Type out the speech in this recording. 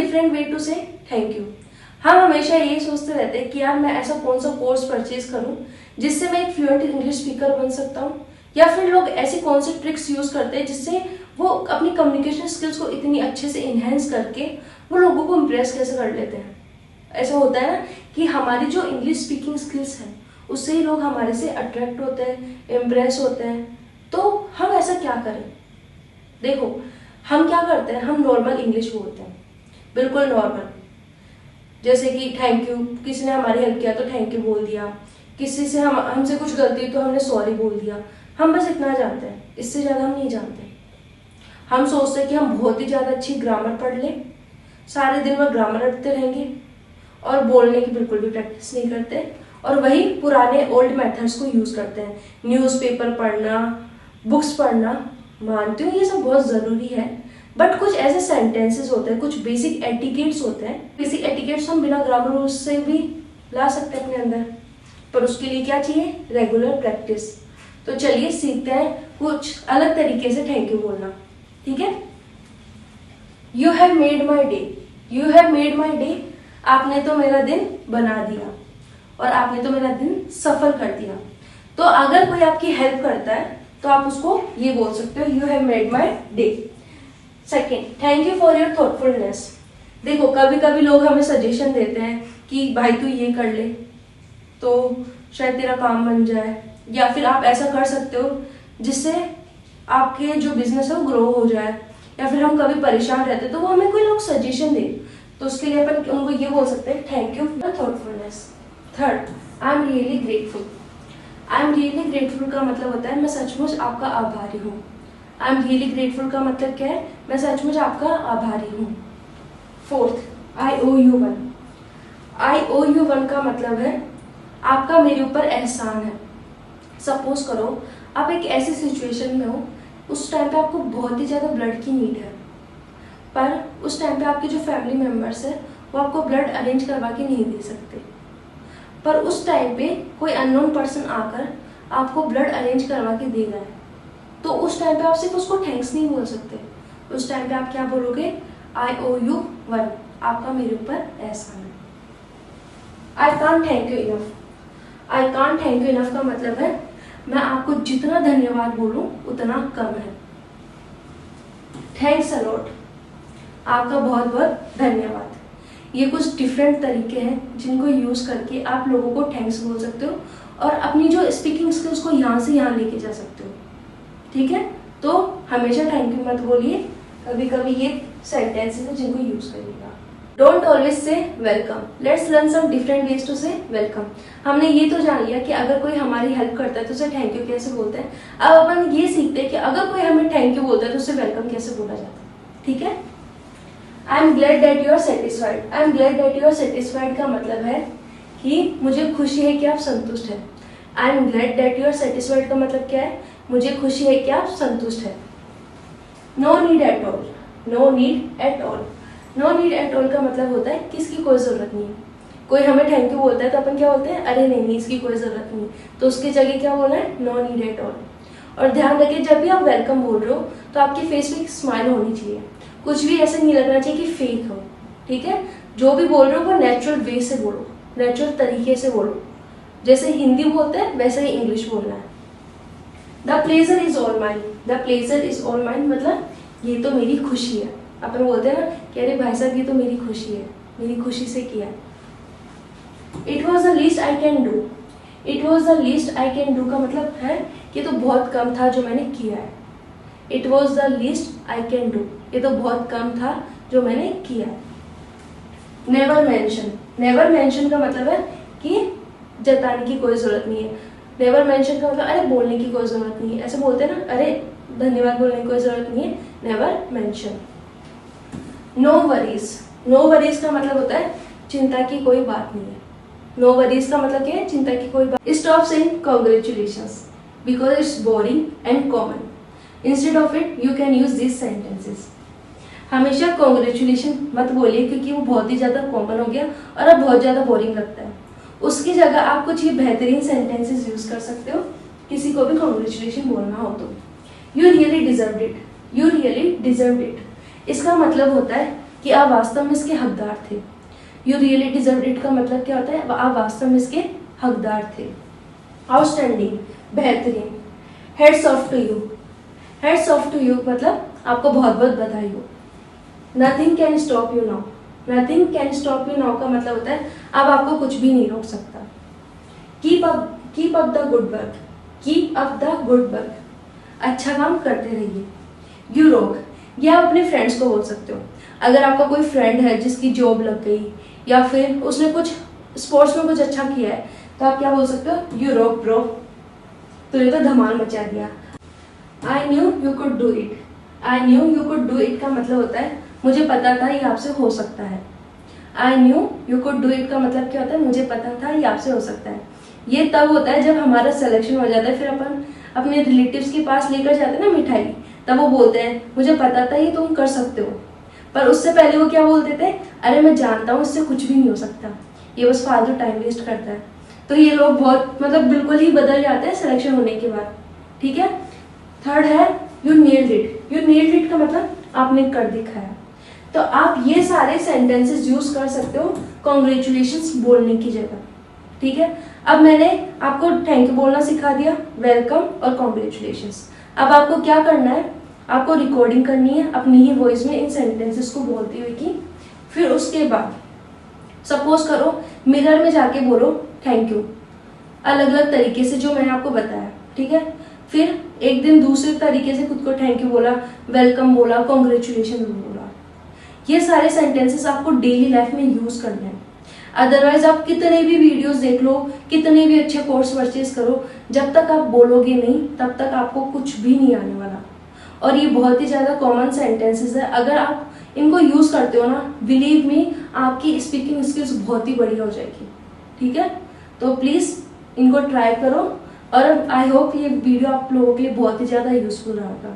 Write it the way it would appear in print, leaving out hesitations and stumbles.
Different way to से thank you. हम हमेशा ये सोचते रहते हैं कि यार मैं ऐसा कौन सा कोर्स परचेज करूं जिससे मैं एक फ्लुएंट इंग्लिश स्पीकर बन सकता हूं, या फिर लोग ऐसी कौन सी ट्रिक्स यूज करते हैं जिससे वो अपनी कम्युनिकेशन स्किल्स को इतनी अच्छे से इन्हेंस करके वो लोगों को इम्प्रेस कैसे कर लेते हैं। ऐसा होता है ना कि हमारी जो इंग्लिश स्पीकिंग स्किल्स है उससे ही लोग हमारे से अट्रैक्ट होते हैं, इम्प्रेस होते हैं। तो हम ऐसा क्या करें? देखो, हम क्या करते हैं, हम नॉर्मल इंग्लिश बोलते हैं, बिल्कुल नॉर्मल, जैसे कि थैंक यू, किसी ने हमारी हेल्प किया तो थैंक यू बोल दिया, किसी से हमसे कुछ गलती तो हमने सॉरी बोल दिया। हम बस इतना जानते हैं, इससे ज़्यादा हम नहीं जानते। हम सोचते हैं कि हम बहुत ही ज़्यादा अच्छी ग्रामर पढ़ लें, सारे दिन वह ग्रामर रटते रहेंगे और बोलने की बिल्कुल भी प्रैक्टिस नहीं करते, और वही पुराने ओल्ड मेथड्स को यूज़ करते हैं। न्यूज़पेपर पढ़ना, बुक्स पढ़ना, मानती हूँ ये सब बहुत ज़रूरी है, बट कुछ ऐसे सेंटेंसेस होते हैं, कुछ बेसिक एटिकेट्स होते हैं। बेसिक एटिकेट्स हम बिना ग्रामर रूल्स से भी ला सकते हैं अपने अंदर, पर उसके लिए क्या चाहिए? Regular practice. तो चलिए सीखते हैं कुछ अलग तरीके से थैंक यू बोलना, ठीक है? You have made my day, you have made my day, आपने तो मेरा दिन बना दिया, और आपने तो मेरा दिन सफल कर दिया। तो अगर कोई आपकी हेल्प करता है तो आप उसको ये बोल सकते हो, you have made my day. Second, thank you for your thoughtfulness. देखो, कभी कभी लोग हमें सजेशन देते हैं कि भाई तू ये कर ले तो शायद तेरा काम बन जाए, या फिर आप ऐसा कर सकते हो जिससे आपके जो बिजनेस है वो ग्रो हो जाए, या फिर हम कभी परेशान रहते हैं तो वो हमें कोई लोग सजेशन दे, तो उसके लिए अपन उनको ये बोल सकते हैं, thank you for thoughtfulness. Third, I am really grateful. I am really grateful का मतलब होता है मैं सचमुच आपका आभारी हूँ। आई एम रियली ग्रेटफुल का मतलब क्या है? मैं सचमुच आपका आभारी हूँ। Fourth, I O U one. I O U one का मतलब है आपका मेरे ऊपर एहसान है। सपोज करो आप एक ऐसी सिचुएशन में हो, उस टाइम पे आपको बहुत ही ज़्यादा ब्लड की नीड है, पर उस टाइम पे आपके जो फैमिली मेम्बर्स है वो आपको ब्लड अरेंज करवा के नहीं दे सकते, पर उस टाइम पे कोई अननोन पर्सन आकर आपको ब्लड अरेंज करवा के दे रहा है, तो उस टाइम पे आप सिर्फ उसको थैंक्स नहीं बोल सकते। उस टाइम पे आप क्या बोलोगे? आई ओ यू वन, आपका मेरे ऊपर एहसान है। I can't thank you enough. I can't thank you enough का मतलब है मैं आपको जितना धन्यवाद बोलूं उतना कम है। थैंक्स अ लॉट, आपका बहुत बहुत धन्यवाद। ये कुछ डिफरेंट तरीके हैं जिनको यूज करके आप लोगों को थैंक्स बोल सकते हो और अपनी जो स्पीकिंग स्किल्स को यहाँ से यहाँ लेके जा सकते हो, ठीक है? तो हमेशा थैंक यू मत बोलिए, कभी कभी ये सेंटेंसेस है जिनको यूज करिएगा। Don't always say welcome, let's learn some different ways to say welcome. हमने ये तो जान लिया कि अगर कोई हमारी हेल्प करता है तो उसे थैंक यू कैसे बोलते हैं। अब अपन ये सीखते हैं कि अगर कोई हमें थैंक यू बोलता है तो उसे वेलकम कैसे बोला जाता है, ठीक है? I am glad that you are satisfied. I am glad that you are satisfied का मतलब है कि मुझे खुशी है कि आप संतुष्ट हैं। I am glad that you are satisfied का मतलब क्या है? मुझे खुशी है कि आप संतुष्ट हैं। No need at all, no need at all. No need at all का मतलब होता है कि इसकी कोई जरूरत नहीं है। कोई हमें थैंक यू बोलता है तो अपन क्या बोलते हैं? अरे नहीं, इसकी कोई जरूरत नहीं, तो उसकी जगह क्या बोलना है? No need at all. और ध्यान रखिए, जब भी आप वेलकम बोल रहे हो तो आपके फेस पे एक स्माइल होनी चाहिए, कुछ भी ऐसा नहीं लगना चाहिए कि फेक हो, ठीक है? जो भी बोल रहे हो वो नेचुरल वे से बोलो, नेचुरल तरीके से बोलो, जैसे हिंदी बोलते हैं वैसे ही इंग्लिश बोलना है। The pleasure is all mine. The pleasure is all mine मतलब ये तो मेरी खुशी है। अपन बोलते हैं ना कि अरे भाई साहब ये तो मेरी खुशी है, मेरी खुशी से किया। It was the least I can do. It was the least I can do का मतलब है कि तो बहुत कम था जो मैंने किया है। It was the least I can do, ये तो बहुत कम था जो मैंने किया है। Never mention. नेवर मेंशन का मतलब है कि जताने की कोई जरूरत नहीं है। नेवर मेंशन का मतलब अरे बोलने की कोई जरूरत नहीं है, ऐसे बोलते हैं ना, अरे धन्यवाद बोलने की कोई जरूरत नहीं है। Never mention. No worries. No worries का मतलब होता है चिंता की कोई बात नहीं है। नो वरीज का मतलब क्या है? चिंता की कोई बात। Stop saying congratulations because it's boring and common. Instead of it you can use this sentences. हमेशा कांग्रेचुलेशन मत बोलिए क्योंकि वो बहुत ही ज्यादा कॉमन हो गया और अब बहुत ज्यादा बोरिंग लगता है। उसकी जगह आप कुछ ये बेहतरीन सेंटेंसेस यूज कर सकते हो किसी को भी कांग्रेचुलेशन बोलना हो तो। You really deserve it. You really deserve it इसका मतलब होता है कि आप वास्तव में इसके हकदार थे। यू रियली डिजर्व इट का मतलब क्या होता है, आप वास्तव में इसके हकदार थे। आउटस्टैंडिंग, बेहतरीन। Heads off to you, heads off to you मतलब आपको बहुत बहुत बधाई हो। Nothing can stop you now, nothing can stop you now का मतलब होता है अब आपको कुछ भी नहीं रोक सकता। Keep up the good work, keep up the good work, अच्छा काम करते रहिए। यू रॉक, ये आप अपने फ्रेंड्स को बोल सकते हो। अगर आपका कोई फ्रेंड है जिसकी जॉब लग गई या फिर उसने कुछ स्पोर्ट्स में कुछ अच्छा किया है तो आप क्या बोल सकते हो, यू रॉक ब्रो, तो ये तो धमाल मचा दिया। I knew you could do it, I knew you could do it का मतलब होता है मुझे पता था ये आपसे हो सकता है। I knew you could do it का मतलब क्या होता है, मुझे पता था ये आपसे हो सकता है। ये तब होता है जब हमारा सिलेक्शन हो जाता है, फिर अपन अपने रिलेटिव्स के पास लेकर जाते हैं ना मिठाई, तब वो बोलते हैं मुझे पता था ये तुम कर सकते हो। पर उससे पहले वो क्या बोलते थे, अरे मैं जानता हूँ इससे कुछ भी नहीं हो सकता, ये बस फालतू टाइम वेस्ट करता है। तो ये लोग बहुत मतलब बिल्कुल ही बदल जाते हैं सिलेक्शन होने के बाद। ठीक है। थर्ड है you nailed it, you nailed it का मतलब आपने कर दिखाया। तो आप ये सारे सेंटेंसेस यूज कर सकते हो कॉन्ग्रेचुलेशंस बोलने की जगह। ठीक है। अब मैंने आपको थैंक यू बोलना सिखा दिया, वेलकम और कॉन्ग्रेचुलेशंस। अब आपको क्या करना है, आपको रिकॉर्डिंग करनी है अपनी ही वॉइस में इन सेंटेंसेस को बोलती हुई की। फिर उसके बाद सपोज करो मिरर में जाके बोलो थैंक यू अलग अलग तरीके से जो मैंने आपको बताया। ठीक है। फिर एक दिन दूसरे तरीके से खुद को थैंक यू बोला, वेलकम बोला, कॉन्ग्रेचुलेशन बोला। ये सारे सेंटेंसेस आपको डेली लाइफ में यूज करने हैं। अदरवाइज आप कितने भी वीडियोस देख लो, कितने भी अच्छे कोर्स परचेज करो, जब तक आप बोलोगे नहीं तब तक आपको कुछ भी नहीं आने वाला। और ये बहुत ही ज्यादा कॉमन सेंटेंसेस है, अगर आप इनको यूज करते हो ना, बिलीव मी आपकी स्पीकिंग स्किल्स बहुत ही बढ़िया हो जाएगी। ठीक है। तो प्लीज इनको ट्राई करो और आई होप ये वीडियो आप लोगों के लिए बहुत ही ज्यादा यूजफुल रहेगा।